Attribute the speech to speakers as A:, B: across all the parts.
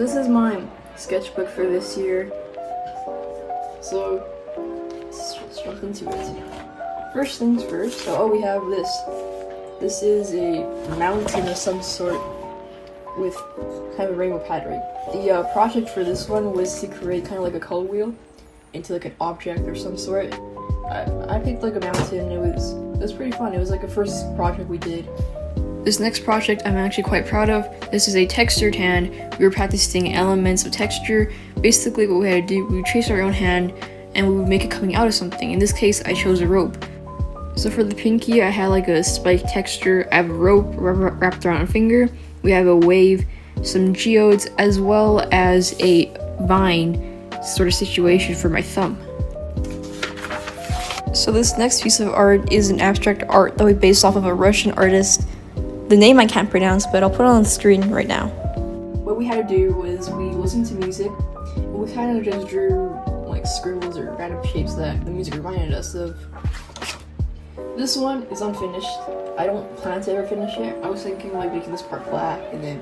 A: this is my sketchbook for this year. So let's jump into it. First things first. So we have this. This is a mountain of some sort with kind of a rainbow pattern. The project for this one was to create kind of like a color wheel into like an object or some sort. I picked like a mountain. It was pretty fun. It was like a first project we did. This next project I'm actually quite proud of. This is a textured hand. We were practicing elements of texture. Basically what we had to do, we would trace our own hand and we would make it coming out of something. In this case, I chose a rope. So for the pinky, I had like a spike texture. I have a rope wrapped around a finger. We have a wave, some geodes, as well as a vine sort of situation for my thumb. So this next piece of art is an abstract art that we based off of a Russian artist. The name I can't pronounce, but I'll put it on the screen right now. What we had to do was we listened to music, and we kind of just drew like scribbles or random shapes that the music reminded us of. This one is unfinished. I don't plan to ever finish it. I was thinking like making this part black and then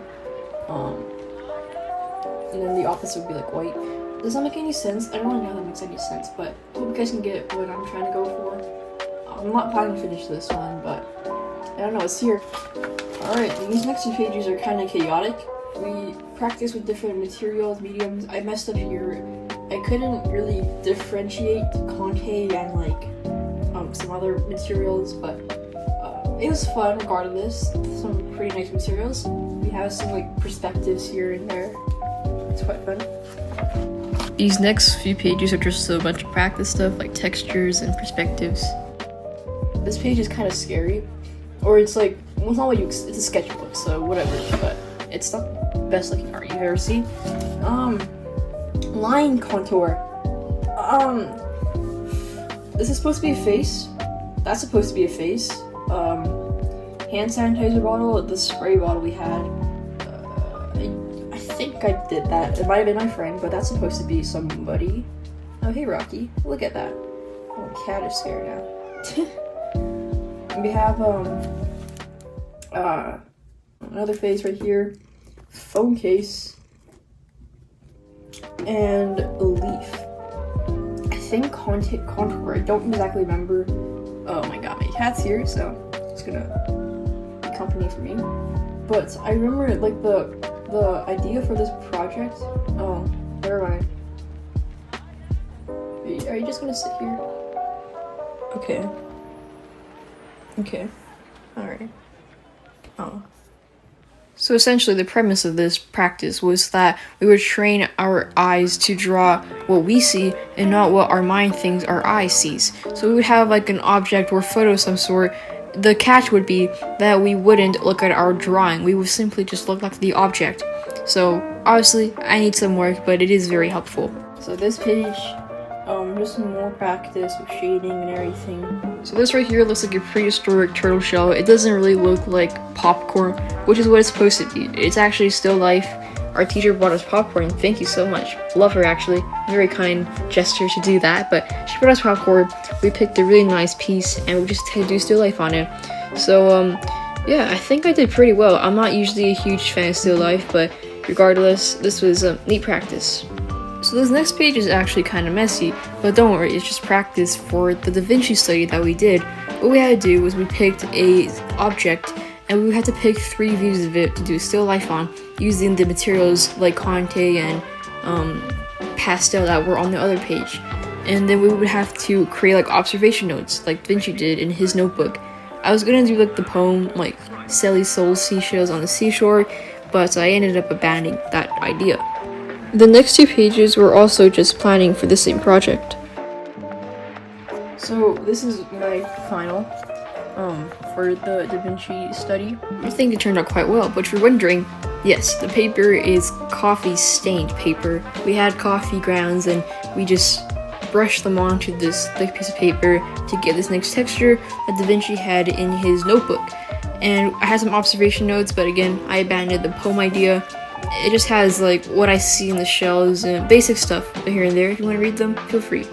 A: the opposite would be like white. Does that make any sense? I don't really know if that makes any sense, but I hope you guys can get what I'm trying to go for. I'm not planning to finish this one, but I don't know, it's here. Alright, these next two pages are kind of chaotic. We practiced with different materials, mediums. I messed up here. I couldn't really differentiate concave and like some other materials, but it was fun regardless. Some pretty nice materials. We have some like perspectives here and there. It's quite fun. These next few pages are just a bunch of practice stuff like textures and perspectives. This page is kind of scary, or it's like, well, it's not what it's a sketchbook, so whatever, but it's not the best looking art you've ever seen. Line contour. This is supposed to be a face. That's supposed to be a face. Hand sanitizer bottle, the spray bottle we had. I think I did that. It might have been my friend, but that's supposed to be somebody. Oh, hey Rocky, look at that. Oh, cat is scared now. We have another face right here, phone case, and a leaf. I think contour. I don't exactly remember. Oh my god, my cat's here, so it's gonna be company for me. But I remember like the idea for this project. Oh, never mind. Are you just gonna sit here? Okay. Okay. Alright. Oh. So essentially the premise of this practice was that we would train our eyes to draw what we see and not what our mind thinks our eye sees. So we would have like an object or photo of some sort. The catch would be that we wouldn't look at our drawing. We would simply just look like the object. So obviously I need some work, but it is very helpful. So this page, just some more practice with shading and everything. So this right here looks like a prehistoric turtle shell. It doesn't really look like popcorn, which is what it's supposed to be. It's actually still life. Our teacher brought us popcorn. Thank you so much. Love her actually. Very kind gesture to do that, but she brought us popcorn. We picked a really nice piece and we just had to do still life on it. So yeah, I think I did pretty well. I'm not usually a huge fan of still life, but regardless, this was a neat practice. So this next page is actually kind of messy, but don't worry, it's just practice for the Da Vinci study that we did. What we had to do was we picked a object and we had to pick 3 views of it to do still life on using the materials like Conte and pastel that were on the other page. And then we would have to create like observation notes like Da Vinci did in his notebook. I was gonna do like the poem like Sally Soul's Seashells on the Seashore, but I ended up abandoning that idea. The next 2 pages were also just planning for the same project. So this is my final for the Da Vinci study. I think it turned out quite well, but you're wondering, yes, the paper is coffee stained paper. We had coffee grounds and we just brushed them onto this thick piece of paper to get this nice texture that Da Vinci had in his notebook. And I had some observation notes, but again, I abandoned the poem idea. It just has like what I see in the shells and basic stuff here and there. If you want to read them, feel free.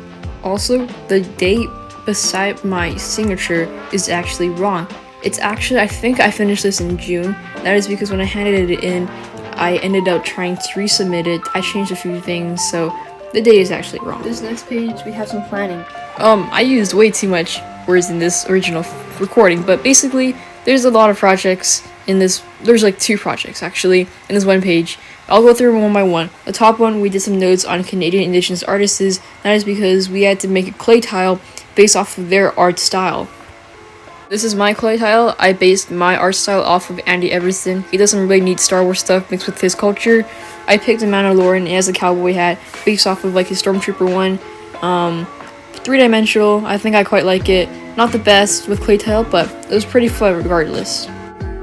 A: Also, the date beside my signature is actually wrong. It's actually, I think I finished this in June. That is because when I handed it in, I ended up trying to resubmit it. I changed a few things, so the date is actually wrong. This next page, we have some planning. I used way too much words in this original recording, but basically, there's a lot of projects in this. There's like 2 projects actually in this one page. I'll go through them one by one. The top one, we did some notes on Canadian Indigenous artists. That is because we had to make a clay tile based off of their art style. This is my clay tile. I based my art style off of Andy Everson. He does some really neat Star Wars stuff mixed with his culture. I picked a Mandalorian as a cowboy hat based off of like his Stormtrooper one. 3-dimensional. I think I quite like it. Not the best with clay tile, but it was pretty fun regardless.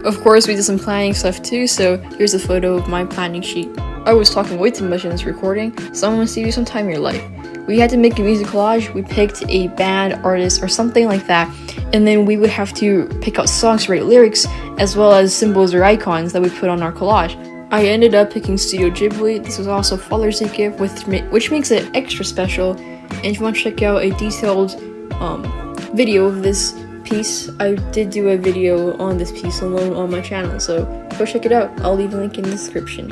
A: Of course, we did some planning stuff too, so here's a photo of my planning sheet. I was talking way too much in this recording, so I'm gonna save you some time in your life. We had to make a music collage. We picked a band, artist, or something like that, and then we would have to pick out songs to write lyrics, as well as symbols or icons that we put on our collage. I ended up picking Studio Ghibli. This was also Father's Day gift, which makes it extra special. And if you want to check out a detailed video of this piece, I did do a video on this piece alone on my channel, so go check it out. I'll leave a link in the description.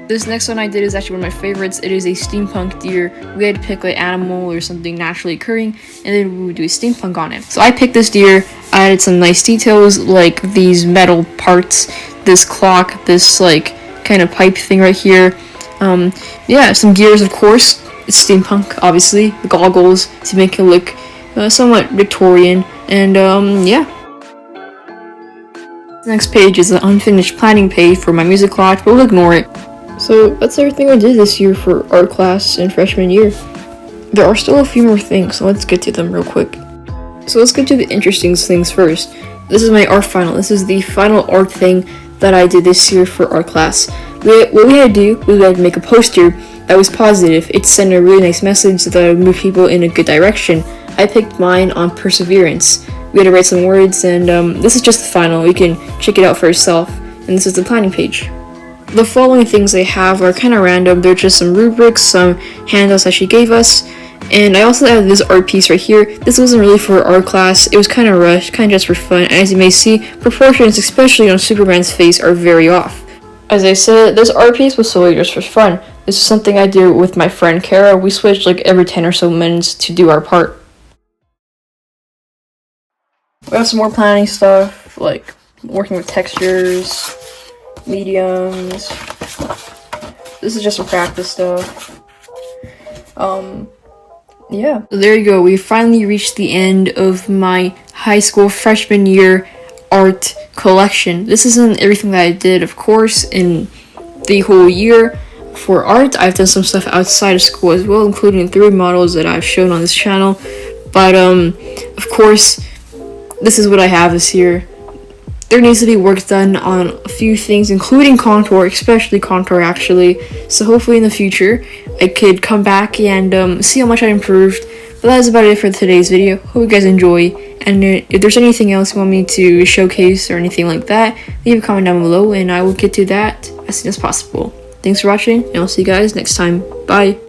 A: This next one I did is actually one of my favorites. It is a steampunk deer. We had to pick like animal or something naturally occurring, and then we would do a steampunk on it. So I picked this deer. I added some nice details like these metal parts, this clock, this like kind of pipe thing right here. Yeah, some gears of course. It's steampunk, obviously. The goggles to make it look somewhat Victorian, and yeah. The next page is an unfinished planning page for my music collage, but we'll ignore it. So that's everything I did this year for art class in freshman year. There are still a few more things, so let's get to them real quick. So let's get to the interesting things first. This is my art final. This is the final art thing that I did this year for art class. What we had to do was we had to make a poster that was positive. It sent a really nice message that would move people in a good direction. I picked mine on perseverance. We had to write some words, and this is just the final. You can check it out for yourself. And this is the planning page. The following things I have are kind of random. They're just some rubrics, some handouts that she gave us. And I also added this art piece right here. This wasn't really for art class. It was kind of rushed, kind of just for fun. And as you may see, proportions, especially on Superman's face, are very off. As I said, this art piece was solely just for fun. This is something I do with my friend Kara. We switch like every 10 or so minutes to do our part. We have some more planning stuff, like working with textures, mediums. This is just some practice stuff. Yeah. So there you go. We finally reached the end of my high school freshman year art collection. This isn't everything that I did, of course, in the whole year. For art, I've done some stuff outside of school as well, including 3 models that I've shown on this channel. But, of course, this is what I have this year. There needs to be work done on a few things, including contour, especially contour actually. So hopefully in the future, I could come back and see how much I improved. But that is about it for today's video. Hope you guys enjoy. And if there's anything else you want me to showcase or anything like that, leave a comment down below and I will get to that as soon as possible. Thanks for watching, and I'll see you guys next time. Bye!